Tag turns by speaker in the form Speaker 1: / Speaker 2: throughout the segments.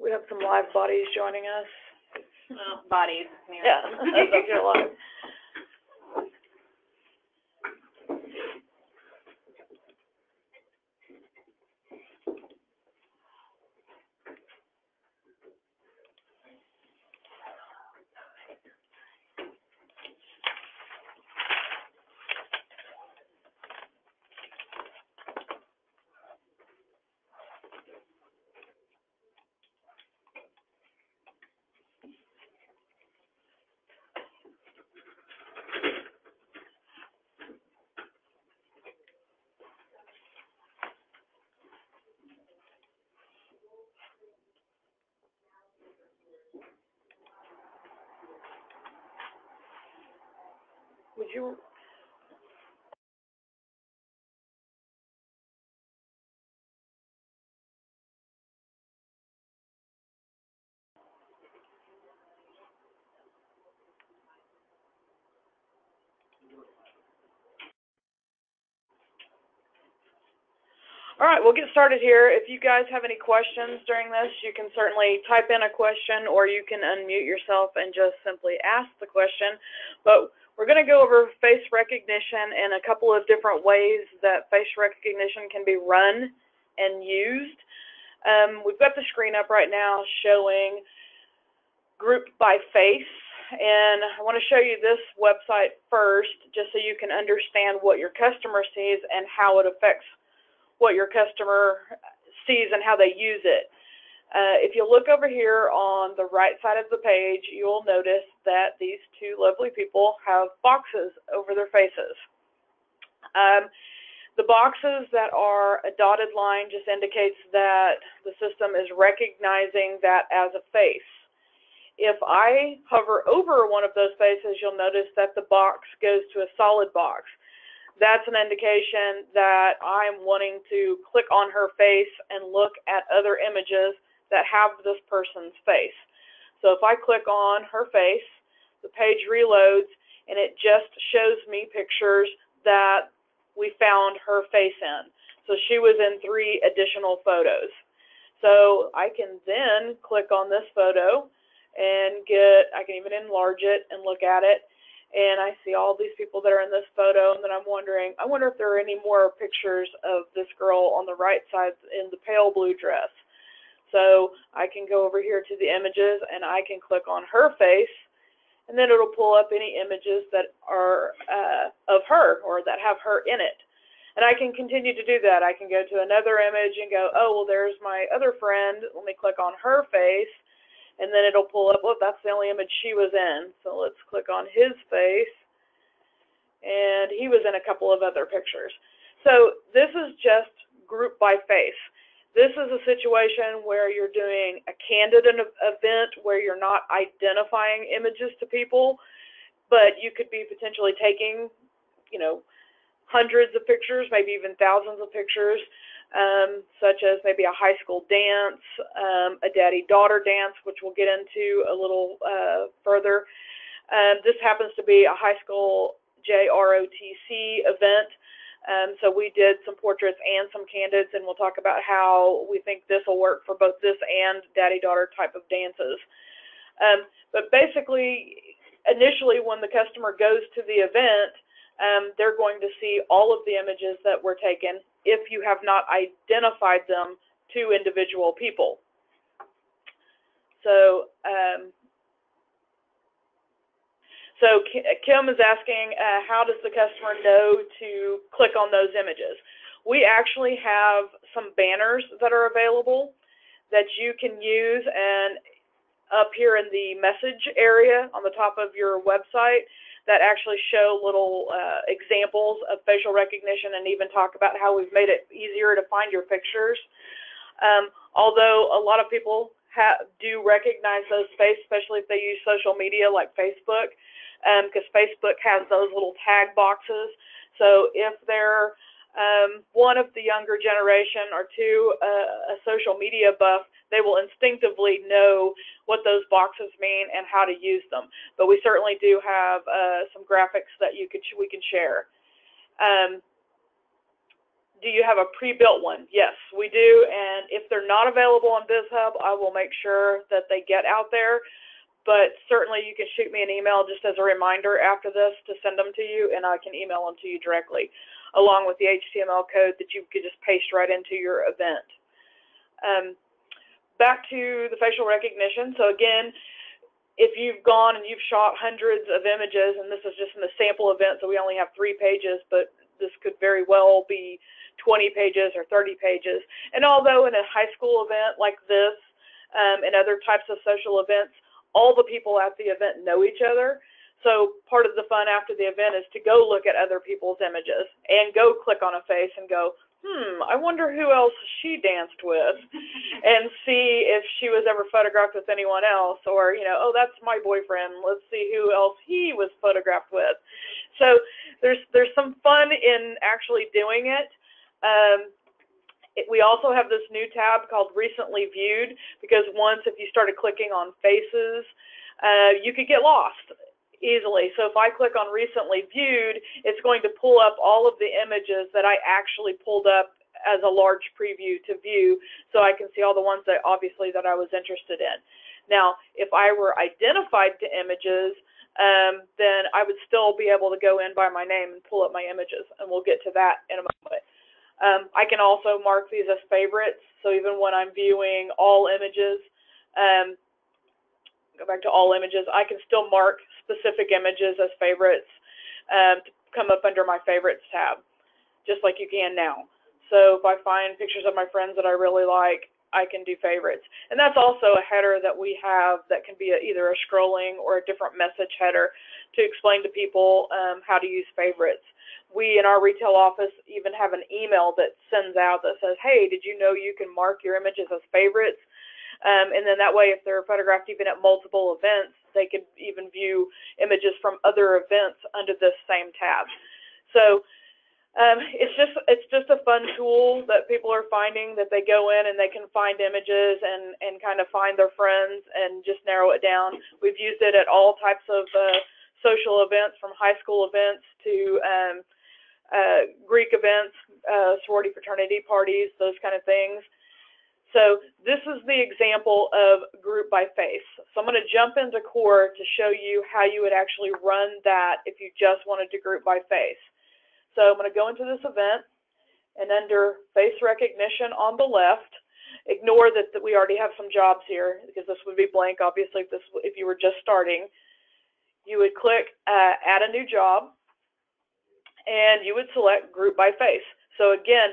Speaker 1: We have some live bodies joining us.
Speaker 2: Well, bodies.
Speaker 1: Yeah, those are live. Would you? All right, we'll get started here. If you guys have any questions during this, you can certainly type in a question, or you can unmute yourself and just simply ask the question. But we're going to go over face recognition and a couple of different ways that face recognition can be run and used. We've got the screen up right now showing group by face, and I want to show you this website first just so you can understand what your customer sees and how it affects what your customer sees and how they use it. If you look over here on the right side of the page, you'll notice that these two lovely people have boxes over their faces. The boxes that are a dotted line just indicates that the system is recognizing that as a face. If I hover over one of those faces, you'll notice that the box goes to a solid box. That's an indication that I'm wanting to click on her face and look at other images that have this person's face. So if I click on her face, the page reloads and it just shows me pictures that we found her face in. So she was in 3 additional photos. So I can then click on this photo and I can even enlarge it and look at it. And I see all these people that are in this photo, and then I'm wondering, I wonder if there are any more pictures of this girl on the right side in the pale blue dress. So I can go over here to the images, and I can click on her face, and then it'll pull up any images that are of her or that have her in it. And I can continue to do that. I can go to another image and go, oh, well, there's my other friend. Let me click on her face. And then it'll pull up, well, that's the only image she was in. So let's click on his face. And he was in a couple of other pictures. So this is just group by face. This is a situation where you're doing a candid event where you're not identifying images to people, but you could be potentially taking, you know, hundreds of pictures, maybe even thousands of pictures, such as maybe a high school dance, a daddy-daughter dance, which we'll get into a little further. This happens to be a high school JROTC event, so we did some portraits and some candids, and we'll talk about how we think this will work for both this and daddy-daughter type of dances. But basically, initially when the customer goes to the event, they're going to see all of the images that were taken if you have not identified them to individual people. So, Kim is asking, how does the customer know to click on those images? We actually have some banners that are available that you can use, and up here in the message area on the top of your website, that actually show little examples of facial recognition and even talk about how we've made it easier to find your pictures. Although a lot of people do recognize those faces, especially if they use social media like Facebook, because Facebook has those little tag boxes. So if they're one of the younger generation or two, a social media buff, they will instinctively know what those boxes mean and how to use them. But we certainly do have some graphics that we can share. do you have a pre-built one? Yes, we do, and if they're not available on BizHub, I will make sure that they get out there, but certainly you can shoot me an email just as a reminder after this to send them to you, and I can email them to you directly, along with the HTML code that you could just paste right into your event. Back to the facial recognition. So again, if you've gone and you've shot hundreds of images, and this is just in the sample event, so we only have 3 pages, but this could very well be 20 pages or 30 pages. And although in a high school event like this, and other types of social events, all the people at the event know each other. So part of the fun after the event is to go look at other people's images and go click on a face and go, I wonder who else she danced with, and see if she was ever photographed with anyone else, or, you know, oh, that's my boyfriend, let's see who else he was photographed with. So there's some fun in actually doing it. We also have this new tab called Recently Viewed, because once, if you started clicking on faces, you could get lost easily. So if I click on Recently Viewed, it's going to pull up all of the images that I actually pulled up as a large preview to view, so I can see all the ones that obviously that I was interested in. Now, if I were identified to images, then I would still be able to go in by my name and pull up my images, and we'll get to that in a moment. I can also mark these as favorites, so even when I'm viewing all images, go back to all images, I can still mark specific images as favorites to come up under my favorites tab, just like you can now. So if I find pictures of my friends that I really like, I can do favorites. And that's also a header that we have that can be either a scrolling or a different message header to explain to people how to use favorites. We in our retail office even have an email that sends out that says, hey, did you know you can mark your images as favorites? And then that way, if they're photographed even at multiple events, they could even view images from other events under this same tab. So it's just a fun tool that people are finding, that they go in and they can find images and kind of find their friends and just narrow it down. We've used it at all types of social events, from high school events to Greek events, sorority fraternity parties, those kind of things. So this is the example of group by face. So I'm going to jump into Core to show you how you would actually run that if you just wanted to group by face. So I'm going to go into this event, and under face recognition on the left, ignore that we already have some jobs here, because this would be blank, obviously, if you were just starting. You would click add a new job, and you would select group by face. So again,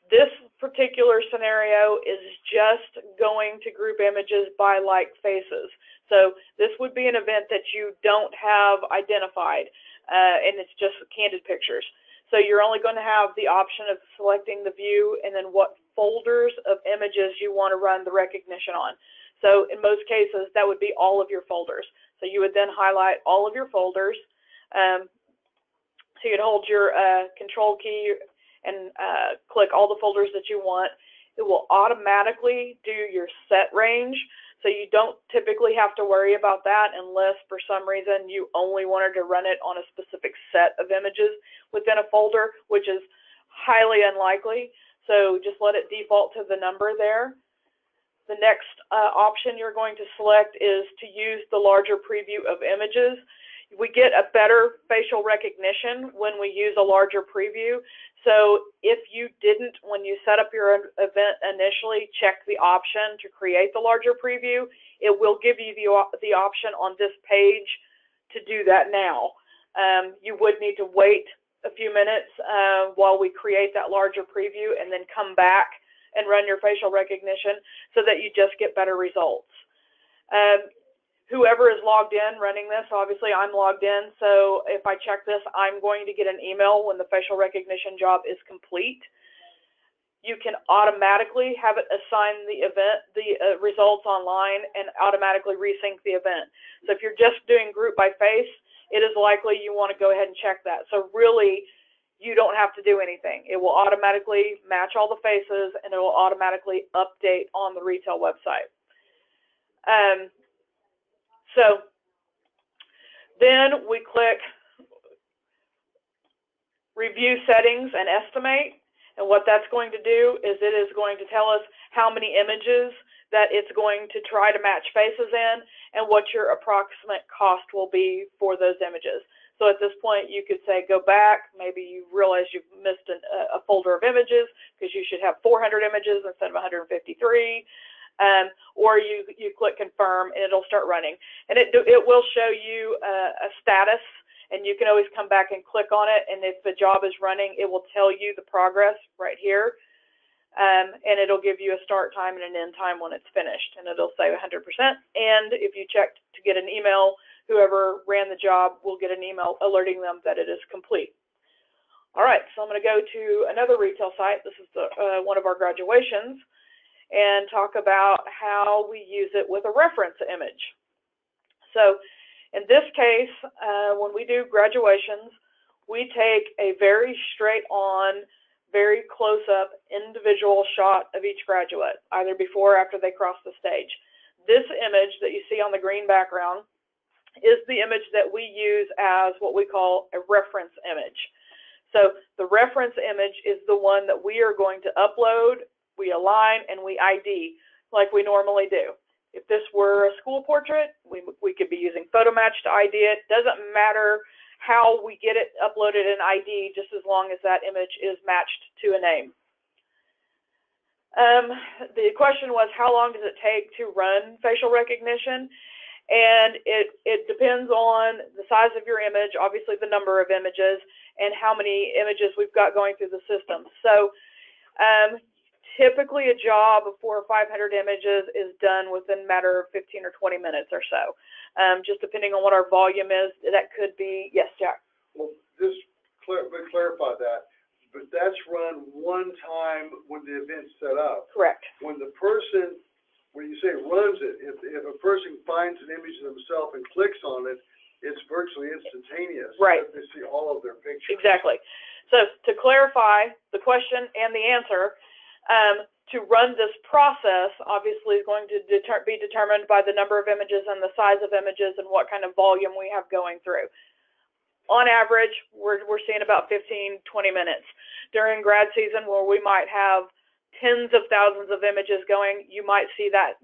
Speaker 1: this particular scenario is just going to group images by like faces. So this would be an event that you don't have identified, and it's just candid pictures. So you're only going to have the option of selecting the view and then what folders of images you want to run the recognition on. So in most cases, that would be all of your folders. So you would then highlight all of your folders. So you'd hold your control key and click all the folders that you want. It will automatically do your set range, so you don't typically have to worry about that unless for some reason you only wanted to run it on a specific set of images within a folder, which is highly unlikely. So just let it default to the number there. The next option you're going to select is to use the larger preview of images. We get a better facial recognition when we use a larger preview. So if you didn't, when you set up your event initially, check the option to create the larger preview, it will give you the option on this page to do that now. You would need to wait a few minutes while we create that larger preview and then come back and run your facial recognition so that you just get better results. Whoever is logged in running this, obviously I'm logged in, so if I check this, I'm going to get an email when the facial recognition job is complete. You can automatically have it assign the event, the results online, and automatically resync the event. So if you're just doing group by face, it is likely you want to go ahead and check that. So really, you don't have to do anything. It will automatically match all the faces, and it will automatically update on the retail website. So then we click Review Settings and Estimate, And what that's going to do is it is going to tell us how many images that it's going to try to match faces in and what your approximate cost will be for those images. So at this point, you could say, go back. Maybe you realize you've missed a folder of images because you should have 400 images instead of 153. Or you click confirm and it'll start running. And it will show you a status, and you can always come back and click on it. And if the job is running, it will tell you the progress right here. And it'll give you a start time and an end time when it's finished. And it'll say 100%. And if you check to get an email, whoever ran the job will get an email alerting them that it is complete. All right, so I'm going to go to another retail site. This is one of our graduations, and talk about how we use it with a reference image. So in this case, when we do graduations, we take a very straight on, very close-up individual shot of each graduate, either before or after they cross the stage. This image that you see on the green background is the image that we use as what we call a reference image. So the reference image is the one that we are going to upload, we align, and we ID like we normally do. If this were a school portrait, we could be using PhotoMatch to ID it. Doesn't matter how we get it uploaded in ID, just as long as that image is matched to a name. The question was, how long does it take to run facial recognition? And it depends on the size of your image, obviously the number of images, and how many images we've got going through the system. So typically a job of 400 or 500 images is done within a matter of 15 or 20 minutes or so. Just depending on what our volume is, that could be, yes, Jack?
Speaker 3: Well, just clarify that. But that's run one time when the event's set up.
Speaker 1: Correct.
Speaker 3: When the person, when you say runs it, if a person finds an image of themselves and clicks on it, it's virtually instantaneous.
Speaker 1: Right.
Speaker 3: They see all of their pictures.
Speaker 1: Exactly. So to clarify the question and the answer, to run this process obviously is going to be determined by the number of images and the size of images and what kind of volume we have going through. On average, we're seeing about 15, 20 minutes. During grad season, where we might have tens of thousands of images going, you might see that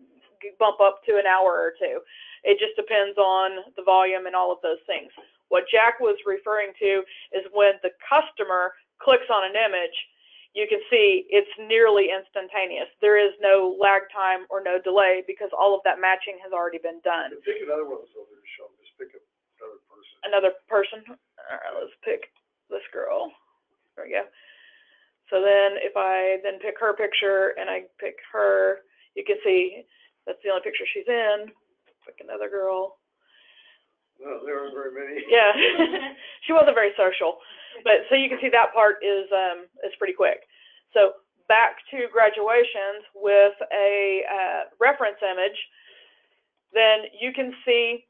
Speaker 1: bump up to an hour or two. It just depends on the volume and all of those things. What Jack was referring to is when the customer clicks on an image, you can see it's nearly instantaneous. There is no lag time or no delay because all of that matching has already been done.
Speaker 3: Pick another one of those over to show. Just pick another person.
Speaker 1: Another person? All right, let's pick this girl. There we go. So then if I then pick her picture and I pick her, you can see that's the only picture she's in. Pick another girl.
Speaker 3: No, there aren't very many.
Speaker 1: Yeah, she wasn't very social. But so you can see that part is pretty quick. So back to graduations with a reference image, then you can see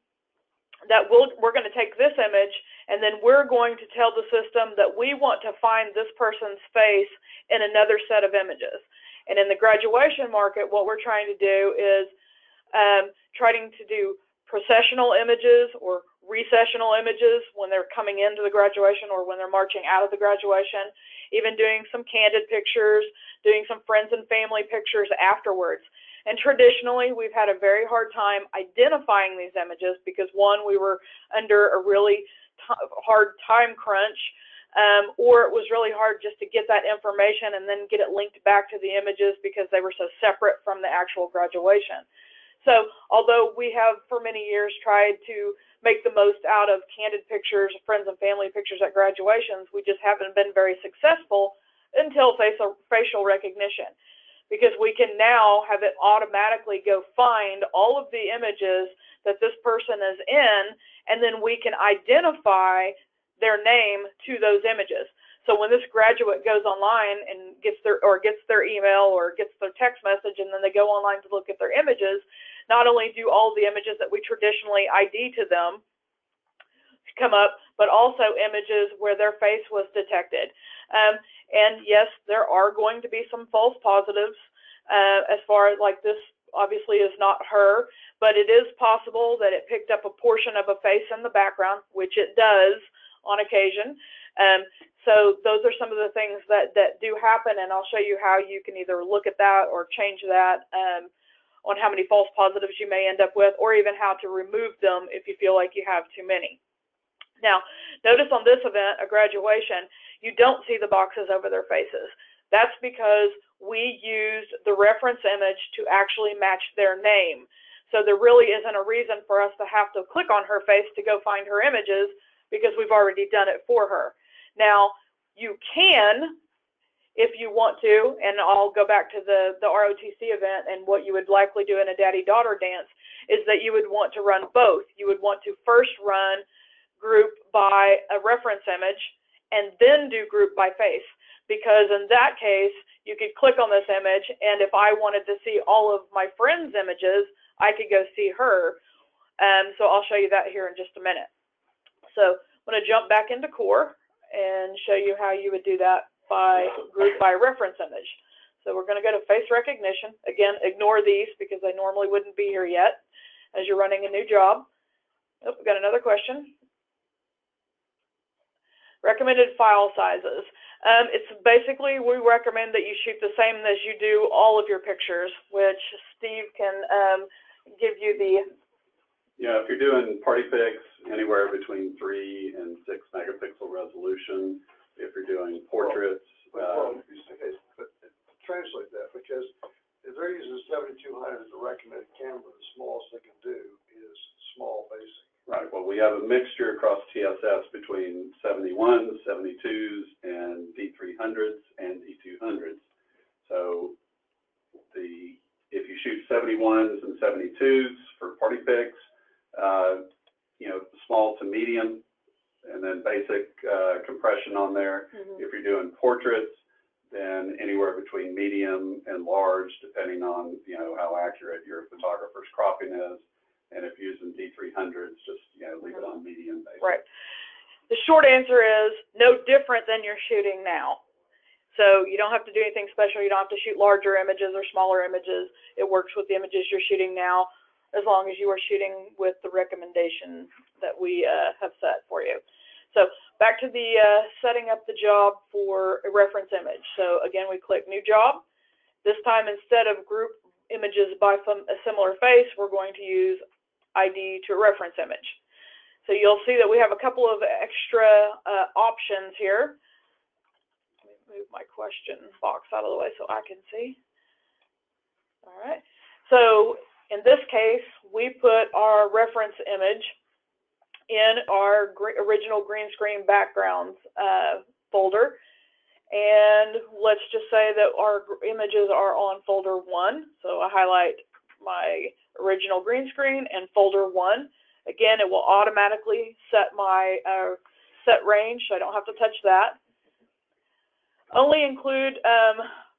Speaker 1: that we're going to take this image and then we're going to tell the system that we want to find this person's face in another set of images. And in the graduation market, what we're trying to do is trying to do processional images or recessional images when they're coming into the graduation or when they're marching out of the graduation, even doing some candid pictures, doing some friends and family pictures afterwards. And traditionally, we've had a very hard time identifying these images because, one, we were under a really hard time crunch, or it was really hard just to get that information and then get it linked back to the images because they were so separate from the actual graduation. So although we have for many years tried to make the most out of candid pictures, friends and family pictures at graduations, we just haven't been very successful until facial recognition, because we can now have it automatically go find all of the images that this person is in, and then we can identify their name to those images. So when this graduate goes online and gets their email or gets their text message, and then they go online to look at their images, not only do all the images that we traditionally ID to them come up, but also images where their face was detected. And yes, there are going to be some false positives as far as like this obviously is not her, but it is possible that it picked up a portion of a face in the background, which it does on occasion. So those are some of the things that do happen, and I'll show you how you can either look at that or change that on how many false positives you may end up with, or even how to remove them if you feel like you have too many. Now, notice on this event, a graduation, you don't see the boxes over their faces. That's because we used the reference image to actually match their name. So there really isn't a reason for us to have to click on her face to go find her images, because we've already done it for her. Now, you can, if you want to, and I'll go back to the ROTC event, and what you would likely do in a daddy-daughter dance is that you would want to run both. You would want to first run group by a reference image and then do group by face, because in that case you could click on this image, and if I wanted to see all of my friends' images, I could go see her. So I'll show you that here in just a minute. So I'm going to jump back into Core and show you how you would do that by group by reference image. So we're going to go to face recognition. Again, ignore these because they normally wouldn't be here yet as you're running a new job. Oh, we've got another question. Recommended file sizes. It's basically, we recommend that you shoot the same as you do all of your pictures, which Steve can give you the...
Speaker 4: Yeah, if you're doing party pics, anywhere between 3 and 6 megapixel resolution. If you're doing portraits...
Speaker 3: But translate that, because if they're using 7200 as a recommended camera, the smallest they can do is small basic.
Speaker 4: Right, well, we have a mixture across TSS between 71s, 72s, and D300s and D200s. So if you shoot 71s and 72s for party pics, you know, small to medium, and then basic compression on there. If you're doing portraits, then anywhere between medium and large, depending on, you know, how accurate your photographer's cropping is. And if you're using D300s, just, you know, leave it on medium basic.
Speaker 1: Right. The short answer is no different than you're shooting now. So you don't have to do anything special. You don't have to shoot larger images or smaller images. It works with the images you're shooting now, as long as you are shooting with the recommendation that we have set for you. So back to the setting up the job for a reference image. So again, we click New Job. This time, instead of group images by a similar face, we're going to use ID to a reference image. So you'll see that we have a couple of extra options here. Let me move my question box out of the way so I can see. All right. So in this case, we put our reference image in our original green screen backgrounds folder. And let's just say that our images are on folder 1. So I highlight my original green screen and folder 1. Again, it will automatically set my set range, so I don't have to touch that. Only include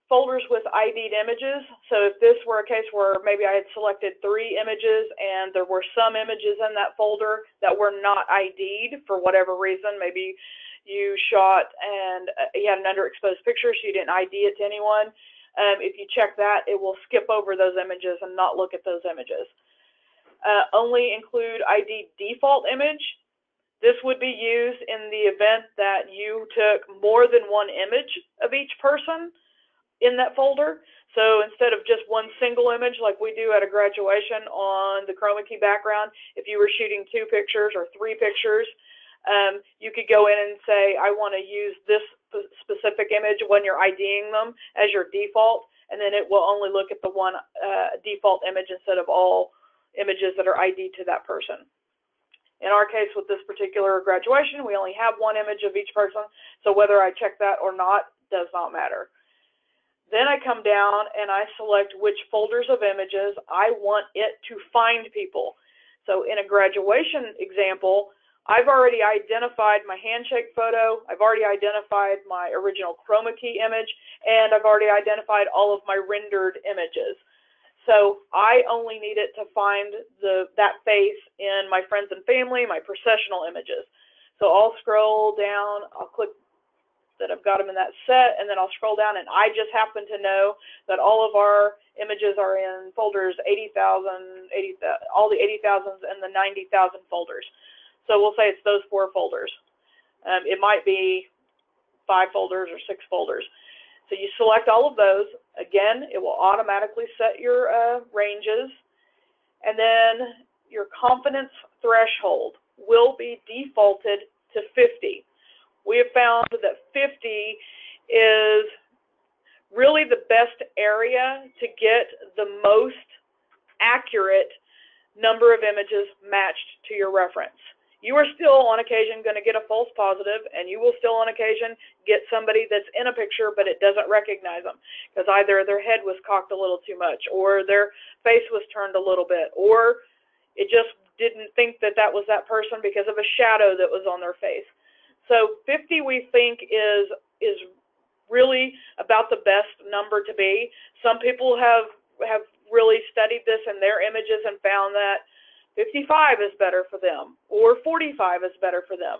Speaker 1: folders with ID'd images. So if this were a case where maybe I had selected 3 images and there were some images in that folder that were not ID'd for whatever reason, maybe you shot and you had an underexposed picture, so you didn't ID it to anyone. If you check that, it will skip over those images and not look at those images. Only include ID default image. This would be used in the event that you took more than one image of each person in that folder. So instead of just one single image like we do at a graduation on the chroma key background, if you were shooting 2 pictures or 3 pictures, you could go in and say, I want to use this specific image when you're IDing them as your default, and then it will only look at the one default image instead of all images that are ID'd to that person. In our case, with this particular graduation, we only have 1 image of each person, so whether I check that or not does not matter. Then I come down and I select which folders of images I want it to find people. So in a graduation example, I've already identified my handshake photo, I've already identified my original chroma key image, and I've already identified all of my rendered images. So I only need it to find that face in my friends and family, my processional images. So I'll scroll down, I'll click that I've got them in that set, and then I'll scroll down, and I just happen to know that all of our images are in folders 80,000, all the 80,000s and the 90,000 folders. So we'll say it's those 4 folders. It might be 5 folders or 6 folders. So you select all of those. Again, it will automatically set your ranges. And then your confidence threshold will be defaulted to 50. We have found that 50 is really the best area to get the most accurate number of images matched to your reference. You are still on occasion going to get a false positive, and you will still on occasion get somebody that's in a picture but it doesn't recognize them because either their head was cocked a little too much, or their face was turned a little bit, or it just didn't think that that was that person because of a shadow that was on their face. So 50 we think is really about the best number to be. Some people have really studied this in their images and found that 55 is better for them, or 45 is better for them.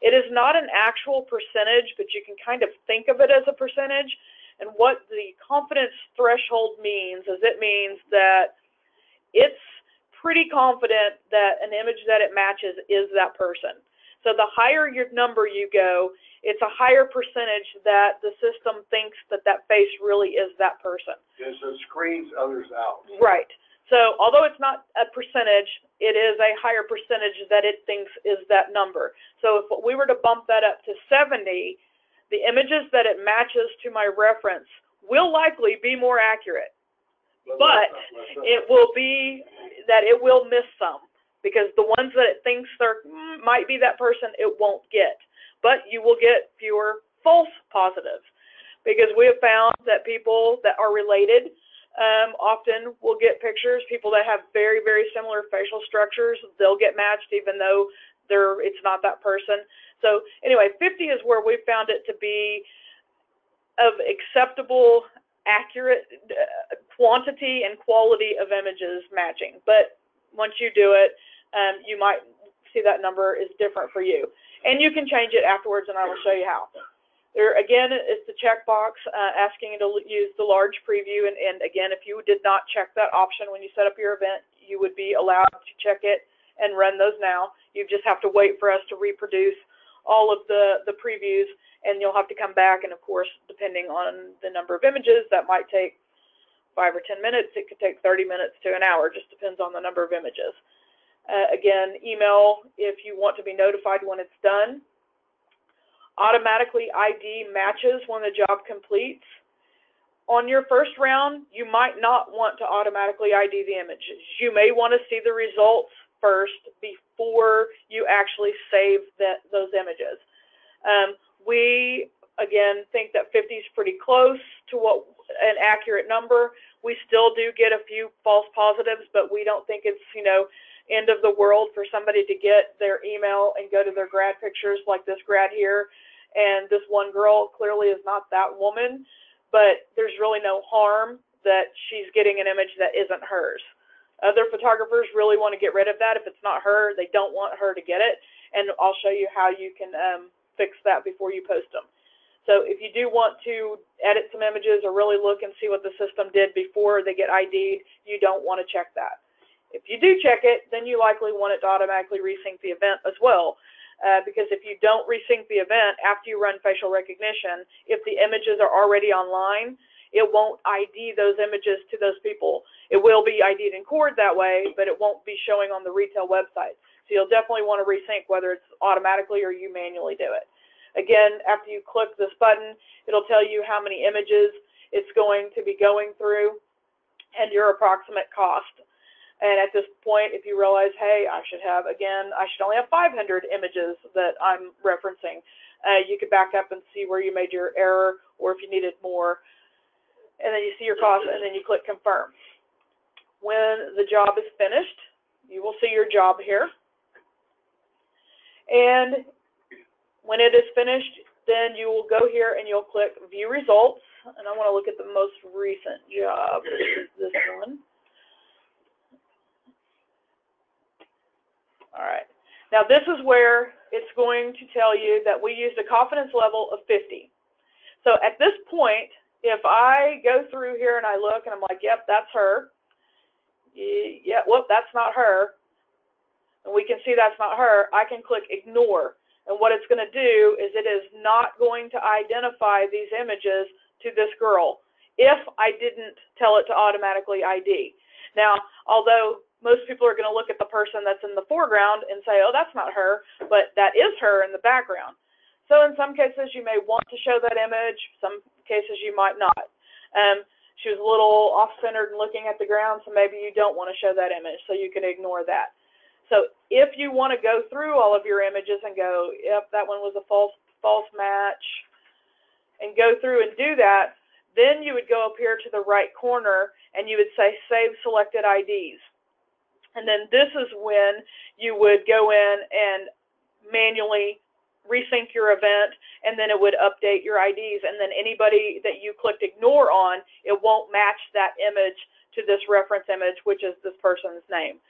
Speaker 1: It is not an actual percentage, but you can kind of think of it as a percentage. And what the confidence threshold means is it means that it's pretty confident that an image that it matches is that person. So the higher your number you go, it's a higher percentage that the system thinks that that face really is that person.
Speaker 3: And so it screens others out.
Speaker 1: Right. So although it's not a percentage, it is a higher percentage that it thinks is that number. So if we were to bump that up to 70, the images that it matches to my reference will likely be more accurate. But it will be that it will miss some, because the ones that it thinks might be that person, it won't get. But you will get fewer false positives, because we have found that people that are related often will get pictures. People that have very, very similar facial structures, they'll get matched even though it's not that person. So anyway, 50 is where we found it to be of acceptable, accurate quantity and quality of images matching. But once you do it, you might see that number is different for you. And you can change it afterwards, and I will show you how. There, again, is the checkbox asking you to use the large preview. And again, if you did not check that option when you set up your event, you would be allowed to check it and run those now. You just have to wait for us to reproduce all of the previews, and you'll have to come back. And of course, depending on the number of images, that might take 5 or 10 minutes. It could take 30 minutes to an hour. Just depends on the number of images. Again, email if you want to be notified when it's done. Automatically ID matches when the job completes. On your first round, you might not want to automatically ID the images. You may want to see the results first before you actually save those images. We, again, think that 50 is pretty close to what an accurate number. We still do get a few false positives, but we don't think it's, end of the world for somebody to get their email and go to their grad pictures like this grad here. And this one girl clearly is not that woman, but there's really no harm that she's getting an image that isn't hers. Other photographers really want to get rid of that. If it's not her, they don't want her to get it. And I'll show you how you can fix that before you post them. So if you do want to edit some images or really look and see what the system did before they get ID'd, you don't want to check that. If you do check it, then you likely want it to automatically resync the event as well. Because if you don't resync the event after you run facial recognition, if the images are already online, it won't ID those images to those people. It will be ID'd in Cord that way, but it won't be showing on the retail website. So you'll definitely want to resync, whether it's automatically or you manually do it. Again, after you click this button, it'll tell you how many images it's going to be going through and your approximate cost. And at this point, if you realize, hey, I should only have 500 images that I'm referencing, you could back up and see where you made your error, or if you needed more. And then you see your cost, and then you click confirm. When the job is finished, you will see your job here. And when it is finished, then you will go here and you'll click view results. And I want to look at the most recent job, which is this one. All right. Now this is where it's going to tell you that we used a confidence level of 50. So at this point, if I go through here and I look and I'm like, yep, that's her. Yeah, whoop, that's not her. And we can see that's not her. I can click ignore. And what it's going to do is it is not going to identify these images to this girl if I didn't tell it to automatically ID. Now, although most people are going to look at the person that's in the foreground and say, oh, that's not her, but that is her in the background. So in some cases, you may want to show that image. Some cases, you might not. She was a little off-centered and looking at the ground, so maybe you don't want to show that image, so you can ignore that. So if you want to go through all of your images and go, yep, that one was a false match, and go through and do that, then you would go up here to the right corner and you would say Save Selected IDs. And then this is when you would go in and manually resync your event, and then it would update your IDs. And then anybody that you clicked Ignore on, it won't match that image to this reference image, which is this person's name.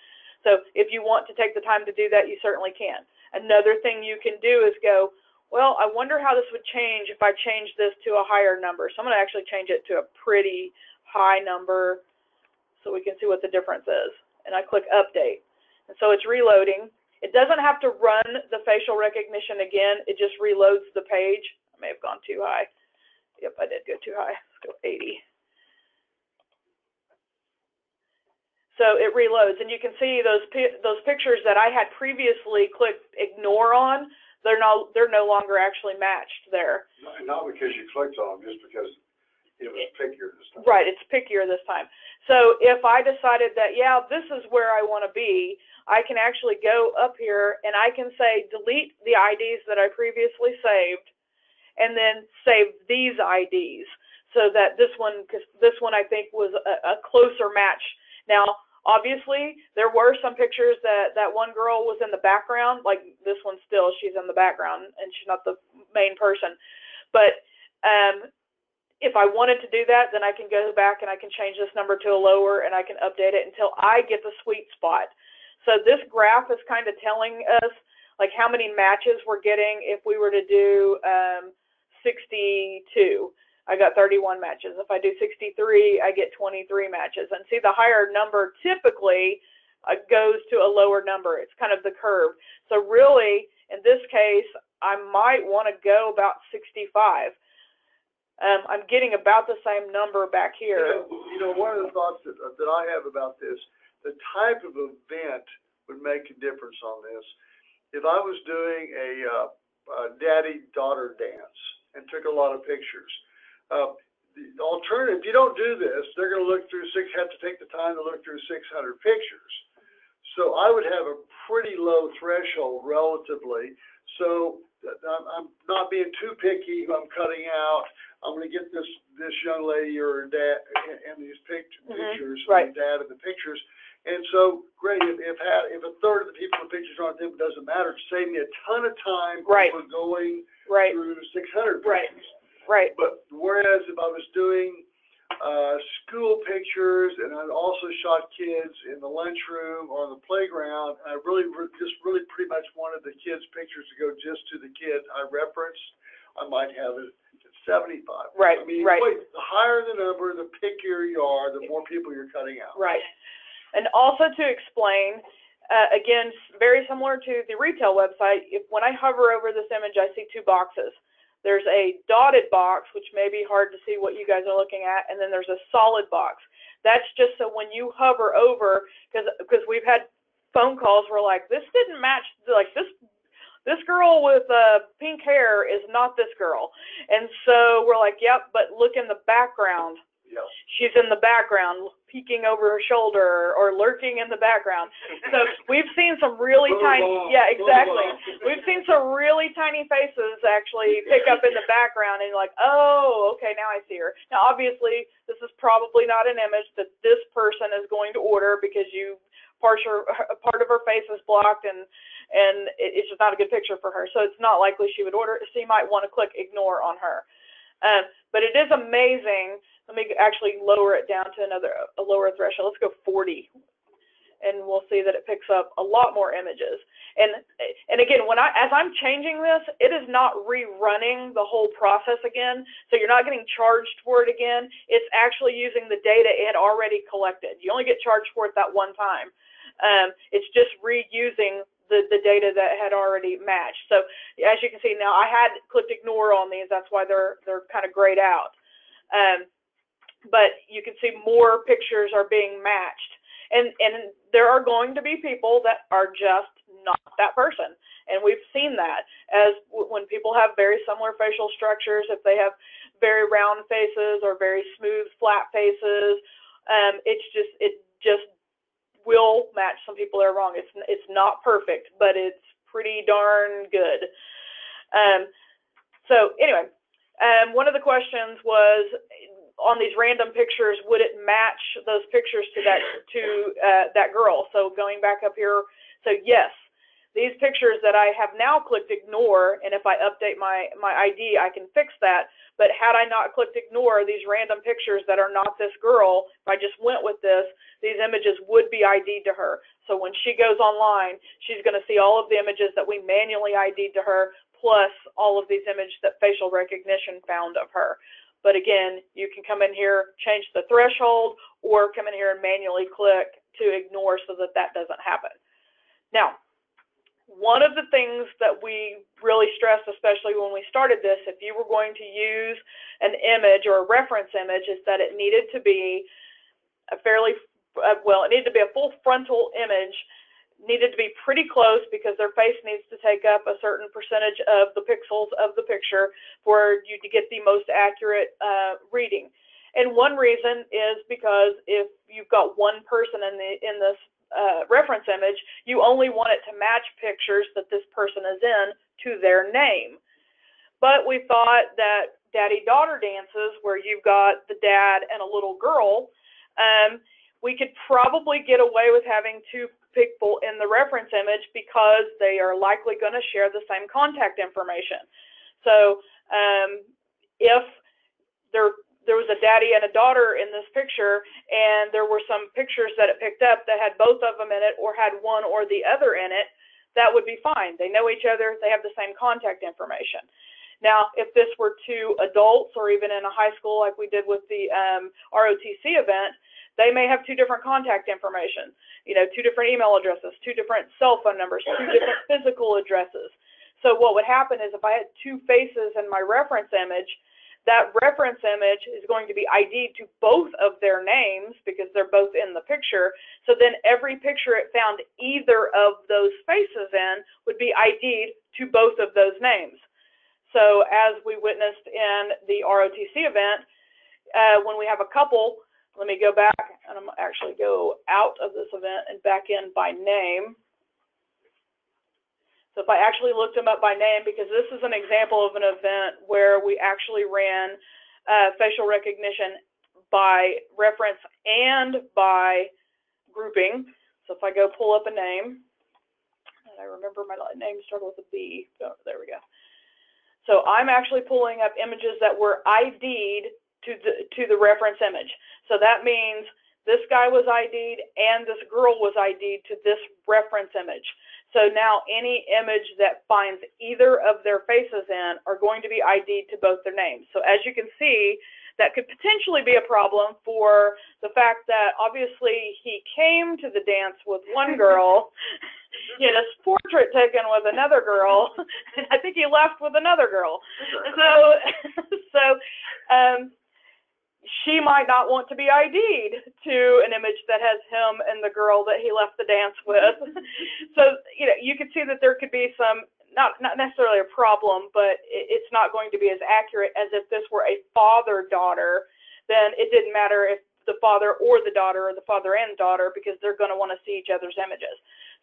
Speaker 1: So if you want to take the time to do that, you certainly can. Another thing you can do is go, well, I wonder how this would change if I change this to a higher number. So I'm going to actually change it to a pretty high number so we can see what the difference is. And I click Update. And so it's reloading. It doesn't have to run the facial recognition again. It just reloads the page. I may have gone too high. Yep, I did go too high. Let's go 80. So it reloads, and you can see those pictures that I had previously clicked Ignore on, they're no longer actually matched there.
Speaker 3: Not because you clicked on them, just because it was pickier this time.
Speaker 1: Right, it's pickier this time. So if I decided that, yeah, this is where I want to be, I can actually go up here and I can say delete the IDs that I previously saved, and then save these IDs, so that this one, because this one I think was a closer match. Now, obviously, there were some pictures that one girl was in the background, like this one still, she's in the background, and she's not the main person. But if I wanted to do that, then I can go back and I can change this number to a lower, and I can update it until I get the sweet spot. So this graph is kind of telling us like how many matches we're getting if we were to do 62. I got 31 matches. If I do 63, I get 23 matches. And see, the higher number typically goes to a lower number. It's kind of the curve. So really, in this case, I might want to go about 65. I'm getting about the same number back here.
Speaker 3: You know, one of the thoughts that I have about this, the type of event would make a difference on this. If I was doing a daddy-daughter dance and took a lot of pictures, the alternative, if you don't do this, they're going to look through have to take the time to look through 600 pictures. So I would have a pretty low threshold relatively. So I'm not being too picky. I'm cutting out. I'm going to get this young lady or her dad in these pictures,
Speaker 1: right.
Speaker 3: Dad in the pictures. And so, great, if a third of the people in the pictures aren't them, it doesn't matter. It's saving me a ton of time
Speaker 1: right.
Speaker 3: for going
Speaker 1: right.
Speaker 3: through 600
Speaker 1: right.
Speaker 3: pictures.
Speaker 1: Right.
Speaker 3: But whereas if I was doing school pictures and I also shot kids in the lunchroom or on the playground, and I really pretty much wanted the kids' pictures to go just to the kids I referenced, I might have it at 75.
Speaker 1: Right.
Speaker 3: I mean,
Speaker 1: right.
Speaker 3: the higher the number, the pickier you are, the more people you're cutting out.
Speaker 1: Right. And also to explain, again, very similar to the retail website, when I hover over this image, I see two boxes. There's a dotted box, which may be hard to see what you guys are looking at, and then there's a solid box. That's just so when you hover over, because we've had phone calls where like, this didn't match, like this girl with pink hair is not this girl. And so we're like, yep, but look in the background.
Speaker 3: Yep.
Speaker 1: She's in the background, peeking over her shoulder or lurking in the background. So we've seen some really tiny, yeah, exactly. We've seen some really tiny faces actually pick up in the background, and you're like, oh, okay, now I see her. Now, obviously, this is probably not an image that this person is going to order because part of her face is blocked, and it's just not a good picture for her. So it's not likely she would order it. So you might want to click Ignore on her. But it is amazing. Let me actually lower it down to a lower threshold. Let's go 40, and we'll see that it picks up a lot more images. And again, as I'm changing this, it is not rerunning the whole process again. So you're not getting charged for it again. It's actually using the data it already collected. You only get charged for it that one time. It's just reusing the data that had already matched. So as you can see now, I had clicked ignore on these. That's why they're kind of grayed out. But you can see more pictures are being matched. And there are going to be people that are just not that person. And we've seen that as when people have very similar facial structures, if they have very round faces or very smooth, flat faces, it just will match. Some people are wrong. It's not perfect, but it's pretty darn good. So anyway, one of the questions was, on these random pictures, would it match those pictures to that girl? So going back up here, so yes, these pictures that I have now clicked ignore, and if I update my ID, I can fix that. But had I not clicked ignore these random pictures that are not this girl, if I just went with this, these images would be ID'd to her. So when she goes online, she's going to see all of the images that we manually ID'd to her, plus all of these images that facial recognition found of her. But again, you can come in here, change the threshold, or come in here and manually click to ignore so that that doesn't happen. Now, one of the things that we really stressed, especially when we started this, if you were going to use an image or a reference image, is that it needed to be a fairly, well, it needed to be a full frontal image, needed to be pretty close because their face needs to take up a certain percentage of the pixels of the picture for you to get the most accurate reading. And one reason is because if you've got one person in this reference image, you only want it to match pictures that this person is in to their name. But we thought that daddy-daughter dances, where you've got the dad and a little girl, we could probably get away with having two people in the reference image because they are likely going to share the same contact information. So if there was a daddy and a daughter in this picture, and there were some pictures that it picked up that had both of them in it or had one or the other in it, that would be fine. They know each other. They have the same contact information. Now, if this were two adults, or even in a high school like we did with the ROTC event, they may have two different contact information, two different email addresses, two different cell phone numbers, two different physical addresses. So what would happen is if I had two faces in my reference image, that reference image is going to be ID'd to both of their names because they're both in the picture. So then every picture it found either of those faces in would be ID'd to both of those names. So as we witnessed in the ROTC event, when we have a couple, let me go back, and I'm going to actually go out of this event and back in by name. So if I actually looked them up by name, because this is an example of an event where we actually ran facial recognition by reference and by grouping. So if I go pull up a name, and I remember my name started with a B. Oh, there we go. So I'm actually pulling up images that were ID'd to the reference image. So that means this guy was ID'd and this girl was ID'd to this reference image. So now any image that finds either of their faces in are going to be ID'd to both their names. So as you can see, that could potentially be a problem for the fact that obviously he came to the dance with one girl, he had his portrait taken with another girl, and I think he left with another girl. So she might not want to be ID'd to an image that has him and the girl that he left the dance with. So, you could see that there could be some, not necessarily a problem, but it's not going to be as accurate as if this were a father-daughter. Then it didn't matter if the father or the daughter, or the father and daughter, because they're going to want to see each other's images.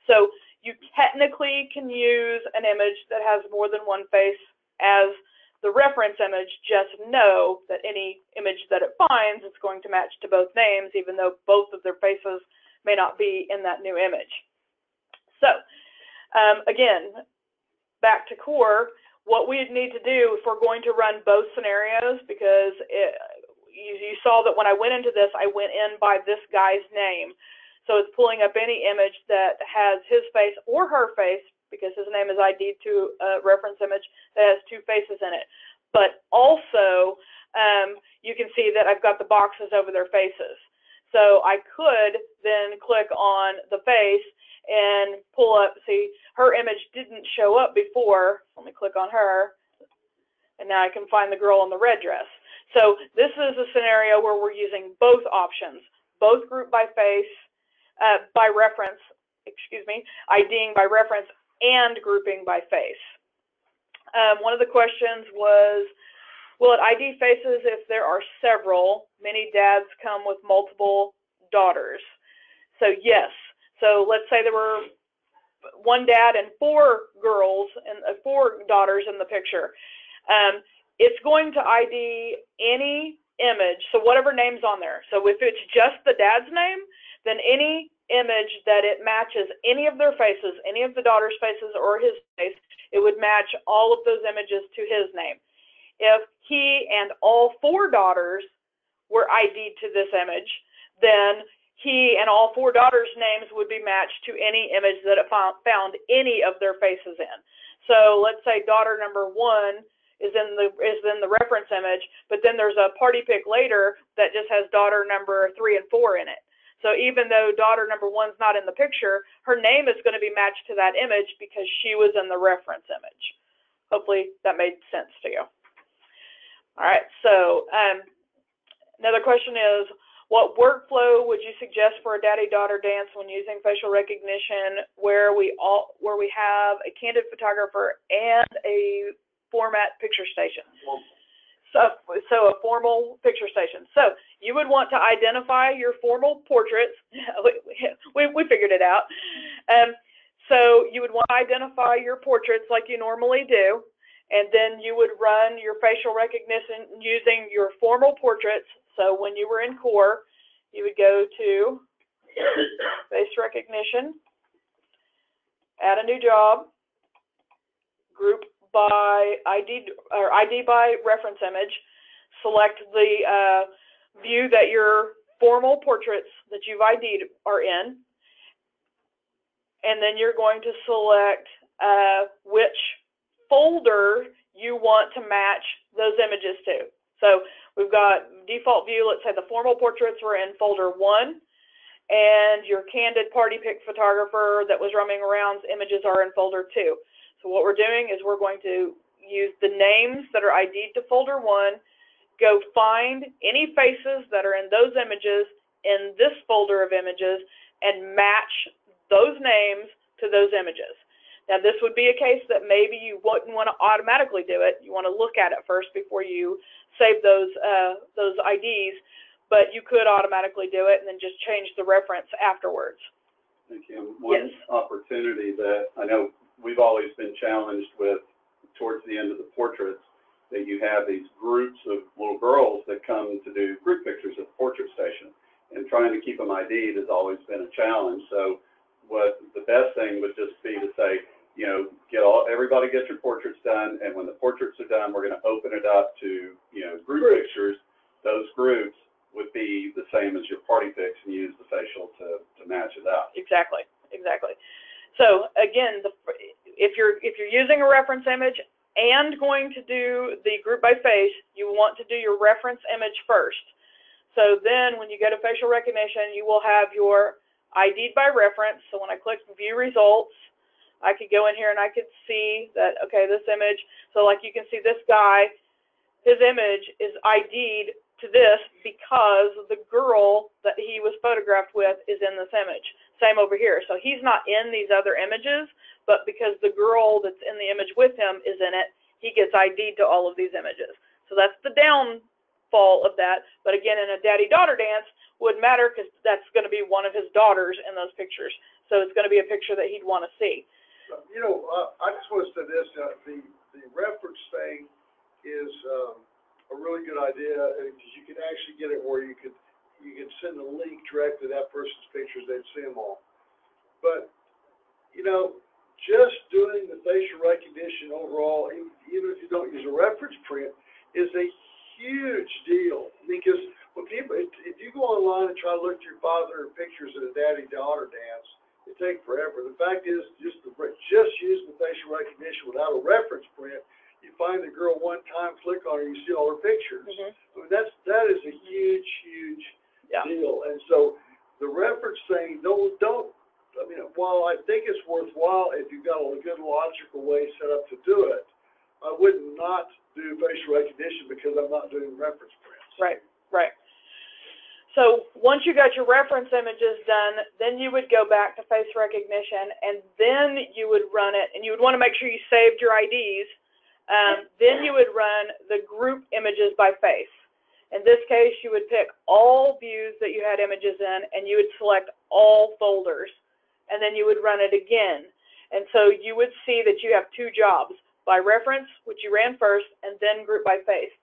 Speaker 1: So you technically can use an image that has more than one face as the reference image. Just know that any image that it finds, it's going to match to both names, even though both of their faces may not be in that new image. So again, back to core, what we need to do if we're going to run both scenarios, because you saw that when I went into this, I went in by this guy's name. So it's pulling up any image that has his face or her face, because his name is ID'd to a reference image that has two faces in it. But also, you can see that I've got the boxes over their faces. So I could then click on the face and pull up, see, her image didn't show up before. Let me click on her, and now I can find the girl in the red dress. So this is a scenario where we're using both options, both group by face, by reference, IDing by reference and grouping by face. One of the questions was, will it ID faces if there are several? Many dads come with multiple daughters. So yes. So let's say there were one dad and 4 girls and 4 daughters in the picture. It's going to ID any image, so whatever name's on there. So if it's just the dad's name, then any image that it matches any of their faces, any of the daughter's faces or his face, it would match all of those images to his name. If he and all 4 daughters were ID'd to this image, then he and all 4 daughters' names would be matched to any image that it found any of their faces in. So let's say daughter number 1 is in the reference image, but then there's a party pic later that just has daughter number 3 and 4 in it. So even though daughter number 1's not in the picture, her name is going to be matched to that image because she was in the reference image. Hopefully that made sense to you. All right, so another question is, what workflow would you suggest for a daddy-daughter dance when using facial recognition where we have a candid photographer and a format picture station? So a formal picture station. So you would want to identify your formal portraits. we figured it out. So you would want to identify your portraits like you normally do, and then you would run your facial recognition using your formal portraits. So when you were in core, you would go to face recognition, add a new job, group by ID or ID by reference image, select the view that your formal portraits that you've ID'd are in, and then you're going to select which folder you want to match those images to. So we've got default view, let's say the formal portraits were in folder 1, and your candid party pic photographer that was roaming around's images are in folder 2. So what we're doing is we're going to use the names that are ID'd to folder 1, go find any faces that are in those images in this folder of images, and match those names to those images. Now this would be a case that maybe you wouldn't want to automatically do it. You want to look at it first before you save those IDs, but you could automatically do it and then just change the reference afterwards.
Speaker 4: Thank you. One opportunity that I know we've always been challenged with towards the end of the portraits, that you have these groups of little girls that come to do group pictures at the portrait station, and trying to keep them ID'd has always been a challenge. So what the best thing would just be to say, you know, everybody get your portraits done, and when the portraits are done, we're going to open it up to, you know, group pictures. Those groups would be the same as your party pics, and use the facial to match it up.
Speaker 1: Exactly. So again, if you're using a reference image and going to do the group by face, you want to do your reference image first. So then when you go to facial recognition, you will have your ID'd by reference. So when I click view results, I could go in here and I could see that, okay, this image, so like you can see this guy, his image is ID'd to this because the girl that he was photographed with is in this image. Same over here. So he's not in these other images, but because the girl that's in the image with him is in it, he gets ID'd to all of these images. So that's the downfall of that. But again, in a daddy-daughter dance, wouldn't matter because that's going to be one of his daughters in those pictures. So it's going to be a picture that he'd want to see.
Speaker 3: You know, I just want to say this, the reference thing is a really good idea, because you can actually get it where you can send a link directly to that person's pictures, they'd see them all. But, you know, just doing the facial recognition overall, even if you don't use a reference print, is a huge deal. Because when people, if you go online and try to look at your father pictures at a daddy-daughter dance, it takes forever. The fact is, just using the facial recognition without a reference print, you find the girl one time, click on her, you see all her pictures. I mean, that is a huge deal. And so the reference thing, don't I mean, while I think it's worthwhile if you've got a good logical way set up to do it, I would not do facial recognition because I'm not doing reference prints.
Speaker 1: Right, right. So once you got your reference images done, then you would go back to face recognition, and then you would run it, and you would want to make sure you saved your IDs. Then you would run the group images by face. In this case, you would pick all views that you had images in, and you would select all folders, and then you would run it again. And so you would see that you have two jobs, by reference, which you ran first, and then group by face.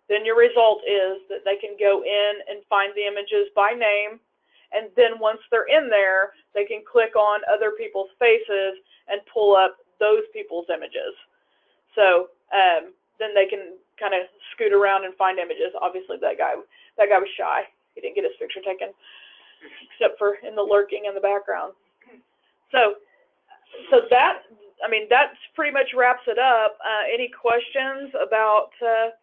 Speaker 1: Then your result is that they can go in and find the images by name, and then once they're in there, they can click on other people's faces and pull up those people's images. So then they can kind of scoot around and find images. Obviously, that guy was shy. He didn't get his picture taken, except for in the lurking in the background. So that, I mean, that pretty much wraps it up. Any questions about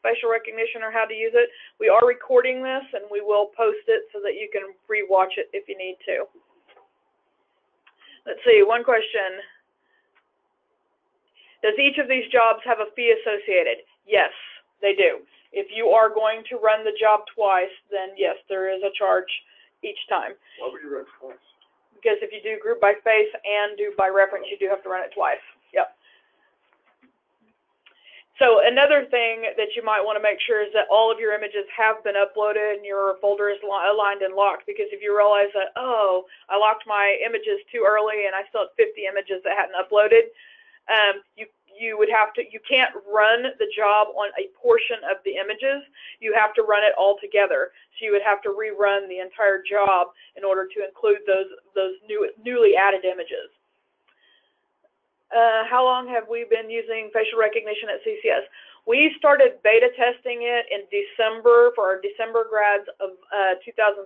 Speaker 1: facial recognition or how to use it? We are recording this, and we will post it so that you can re-watch it if you need to. Let's see, one question. Does each of these jobs have a fee associated? Yes, they do. If you are going to run the job twice, then yes, there is a charge each time.
Speaker 3: Why would you run twice?
Speaker 1: Because if you do group by face and do by reference, you do have to run it twice. Yep. So another thing that you might want to make sure is that all of your images have been uploaded and your folder is aligned and locked, because if you realize that, oh, I locked my images too early and I still had 50 images that hadn't uploaded, you would have to, you can't run the job on a portion of the images. You have to run it all together. So you would have to rerun the entire job in order to include those newly added images. How long have we been using facial recognition at CCS? We started beta testing it in December for our December grads of 2016.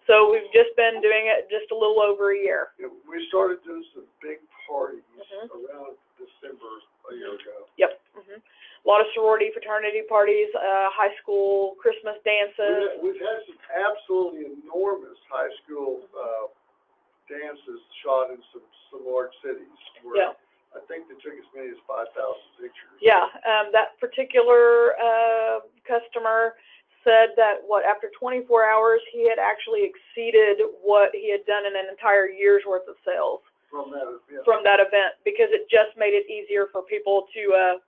Speaker 1: So we've just been doing it just a little over a year.
Speaker 3: Yeah, we started doing some big parties around December a year ago.
Speaker 1: Yep. A lot of sorority, fraternity parties, high school Christmas dances.
Speaker 3: We've had some absolutely enormous high school dances shot in some large cities. Where I think they took as many as 5,000 pictures.
Speaker 1: Yeah, that particular customer said that after 24 hours, he had actually exceeded what he had done in an entire year's worth of sales
Speaker 3: from that event,
Speaker 1: because it just made it easier for people to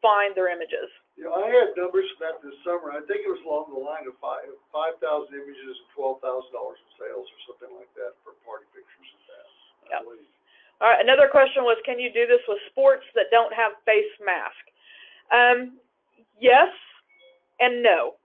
Speaker 1: find their images.
Speaker 3: You know, I had numbers from that this summer. I think it was along the line of 5,000 images and $12,000 in sales or something like that for party pictures and that.
Speaker 1: Yep. All right, another question was, can you do this with sports that don't have face mask? Yes and no.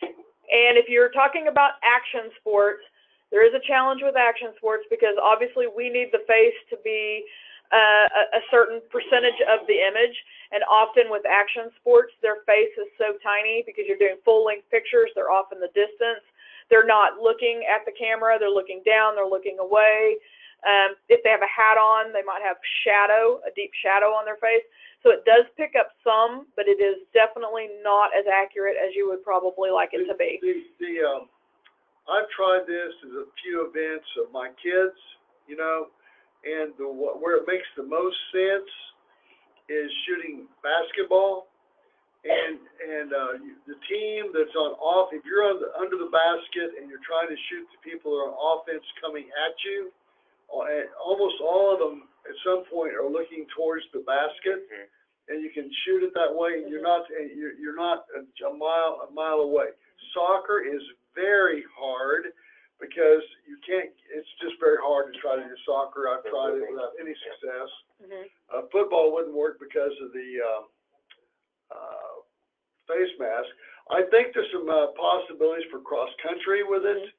Speaker 1: And if you're talking about action sports, there is a challenge with action sports because obviously we need the face to be a certain percentage of the image, and often with action sports, their face is so tiny because you're doing full-length pictures, they're off in the distance. They're not looking at the camera, they're looking down, they're looking away. If they have a hat on, they might have a deep shadow on their face. So it does pick up some, but it is definitely not as accurate as you would probably like it to be.
Speaker 3: I've tried this at a few events of my kids, you know, and where it makes the most sense is shooting basketball, and the team that's on off. If you're under the basket and you're trying to shoot the people that are on offense coming at you, almost all of them at some point are looking towards the basket, and you can shoot it that way. And you're not a mile away. Soccer is very hard because you can't. It's just very hard to try to do soccer. I've tried it without any success. Football wouldn't work because of the face mask. I think there's some possibilities for cross country with it,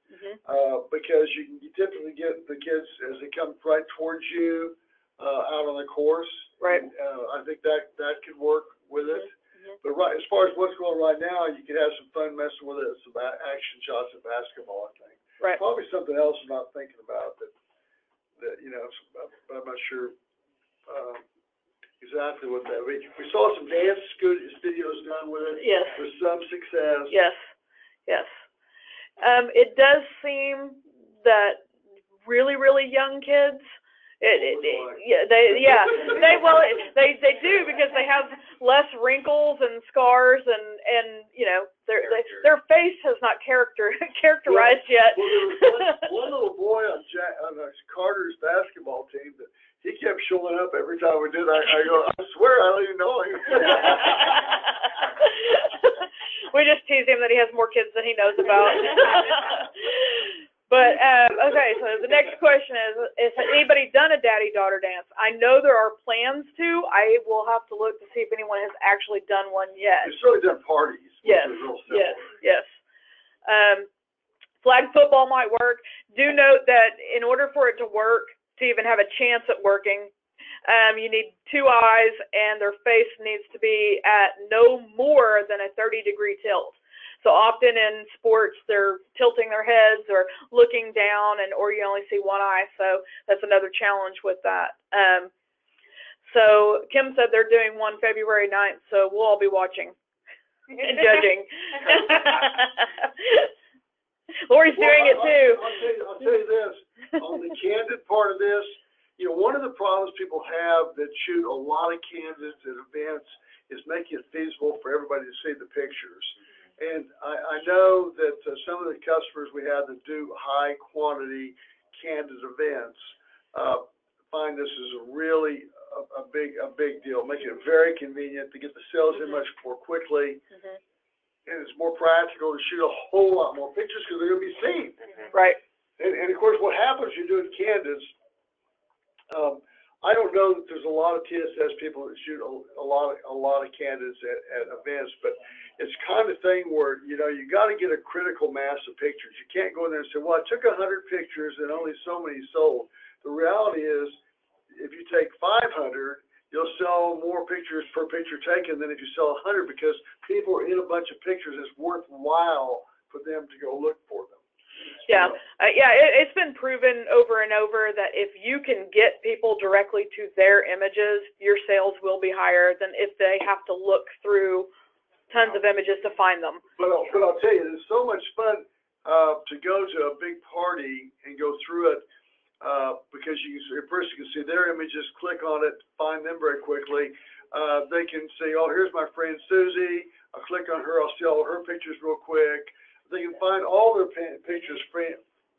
Speaker 3: because you typically get the kids as they come right towards you out on the course.
Speaker 1: Right.
Speaker 3: And, I think that could work with it. But as far as what's going on right now, you could have some fun messing with it, some action shots of basketball, I think.
Speaker 1: Right.
Speaker 3: Probably something else I'm not thinking about that you know, but I'm not sure exactly what that would be. We saw some dance videos done with it.
Speaker 1: Yes.
Speaker 3: With some success.
Speaker 1: Yes. Yes. It does seem that really, really young kids, they do because they have less wrinkles and scars and you know their face has not characterized yet.
Speaker 3: Well, there was one little boy on Carter's basketball team that he kept showing up every time we did. I go, I swear I don't even know him.
Speaker 1: We just tease him that he has more kids than he knows about. But, okay, so the next question is has anybody done a daddy-daughter dance? I know there are plans to. I will have to look to see if anyone has actually done one yet.
Speaker 3: We've certainly done parties, which is real simple.
Speaker 1: Yes. Flag football might work. Do note that in order for it to work, to even have a chance at working, you need two eyes and their face needs to be at no more than a 30-degree tilt. So often in sports, they're tilting their heads or looking down, or you only see one eye. So that's another challenge with that. So Kim said they're doing one February 9th, so we'll all be watching and judging. Lori's doing it too.
Speaker 3: I'll tell you this, on the candid part of this, you know, one of the problems people have that shoot a lot of candidates at events is making it feasible for everybody to see the pictures. And I know that some of the customers we have that do high quantity candid events find this is really a big deal, making it very convenient to get the sales in much more quickly. And it's more practical to shoot a whole lot more pictures because they're going to be seen.
Speaker 1: Right.
Speaker 3: And of course, what happens you're doing candids, I don't know that there's a lot of TSS people that shoot a lot of candidates at events, but it's kind of thing where, you know, you got to get a critical mass of pictures. You can't go in there and say, well, I took 100 pictures and only so many sold. The reality is, if you take 500, you'll sell more pictures per picture taken than if you sell 100 because people are in a bunch of pictures. It's worthwhile for them to go look for them.
Speaker 1: Yeah, it's been proven over and over that if you can get people directly to their images, your sales will be higher than if they have to look through tons of images to find them.
Speaker 3: But I'll tell you, it's so much fun to go to a big party and go through it because a person can see their images, click on it, find them very quickly. They can say, oh, here's my friend Susie. I'll click on her. I'll see all her pictures real quick. They can find all their pictures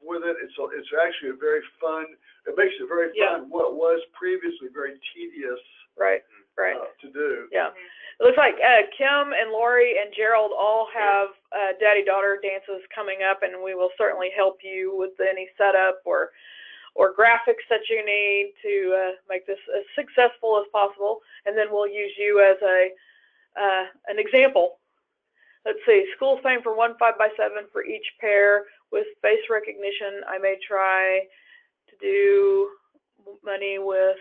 Speaker 3: with it. It's actually a very fun. It makes it very fun. What was previously very tedious.
Speaker 1: Right.
Speaker 3: To do.
Speaker 1: Yeah. It looks like Kim and Lori and Gerald all have daddy-daughter dances coming up, and we will certainly help you with any setup or graphics that you need to make this as successful as possible. And then we'll use you as an example. Let's see, school's paying for 1 5x7 for each pair with face recognition. I may try to do money with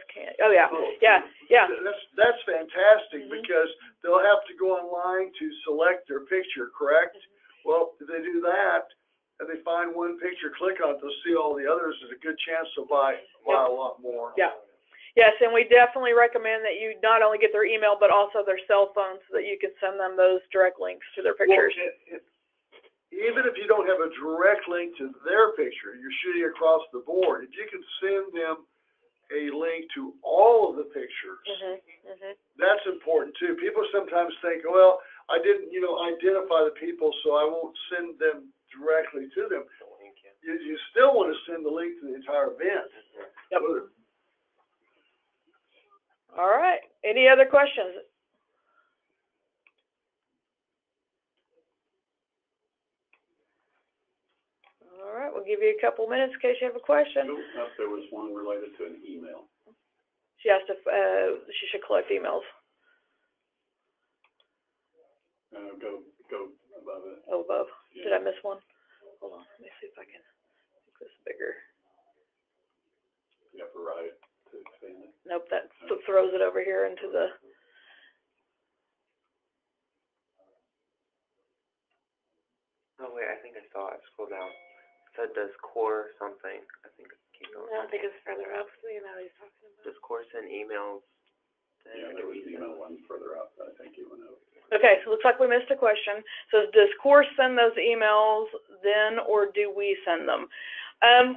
Speaker 1: That's
Speaker 3: fantastic because they'll have to go online to select their picture, correct? Well, if they do that and they find one picture, click on it, they'll see all the others. There's a good chance they'll buy a lot more.
Speaker 1: Yeah. Yes, and we definitely recommend that you not only get their email, but also their cell phone so that you can send them those direct links to their pictures.
Speaker 3: Well, even if you don't have a direct link to their picture, you're shooting across the board. If you can send them a link to all of the pictures, that's important too. People sometimes think, well, I didn't, identify the people, so I won't send them directly to them. You still want to send the link to the entire event.
Speaker 1: Yep. All right. Any other questions? All right. We'll give you a couple minutes in case you have a question.
Speaker 4: There was one related to an email.
Speaker 1: She has to. She should collect emails.
Speaker 4: Go above it.
Speaker 1: Oh, above.
Speaker 4: Yeah.
Speaker 1: Did I miss one? Hold on. Let me see if I can make this bigger.
Speaker 4: You have to write it to expand it.
Speaker 1: Nope, that throws it over here into the.
Speaker 5: Oh wait, I think I saw it. Scroll down. It said does core something. I think keep going.
Speaker 2: I don't think it's further up. You know what he's talking about.
Speaker 5: Does core send emails?
Speaker 4: Yeah, there was email one further up that I think you went over.
Speaker 1: Okay, so looks like we missed a question. So does Core send those emails then, or do we send them?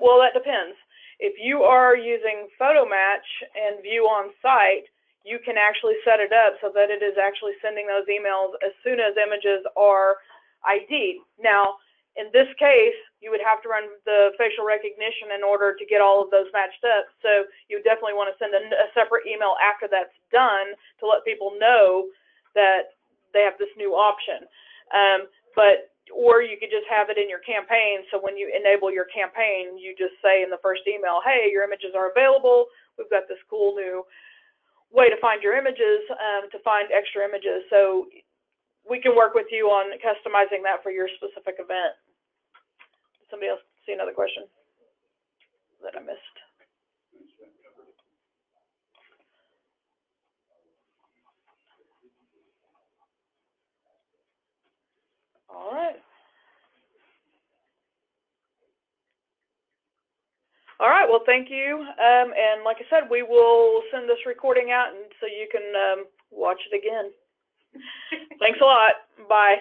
Speaker 1: Well, that depends. If you are using PhotoMatch and View on Site, you can actually set it up so that it is actually sending those emails as soon as images are ID'd. Now, in this case, you would have to run the facial recognition in order to get all of those matched up. So you definitely want to send a separate email after that's done to let people know that they have this new option. Or you could just have it in your campaign. So when you enable your campaign, you just say in the first email, hey, your images are available. We've got this cool new way to find your images, to find extra images. So we can work with you on customizing that for your specific event. Somebody else see another question that I missed? All right. All right, well, thank you. And like I said, we will send this recording out and so you can watch it again. Thanks a lot. Bye.